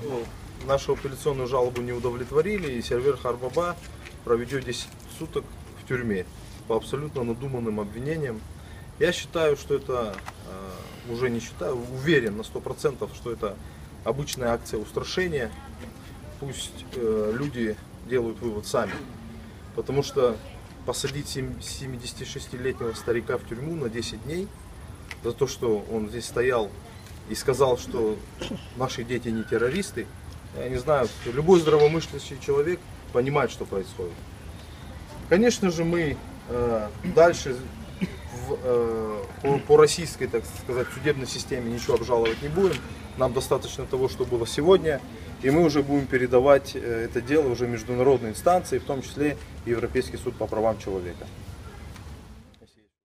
Ну, нашу апелляционную жалобу не удовлетворили, и Сервер Харбаба проведет 10 суток в тюрьме по абсолютно надуманным обвинениям. Я считаю, что это, уже не считаю, уверен на 100%, что это обычная акция устрашения. Пусть люди делают вывод сами. Потому что посадить 76-летнего старика в тюрьму на 10 дней за то, что он здесь стоял и сказал, что наши дети не террористы, я не знаю, любой здравомыслящий человек понимает, что происходит. Конечно же, мы дальше по российской, так сказать, судебной системе ничего обжаловать не будем. Нам достаточно того, что было сегодня, и мы уже будем передавать это дело уже в международные инстанции, в том числе Европейский суд по правам человека.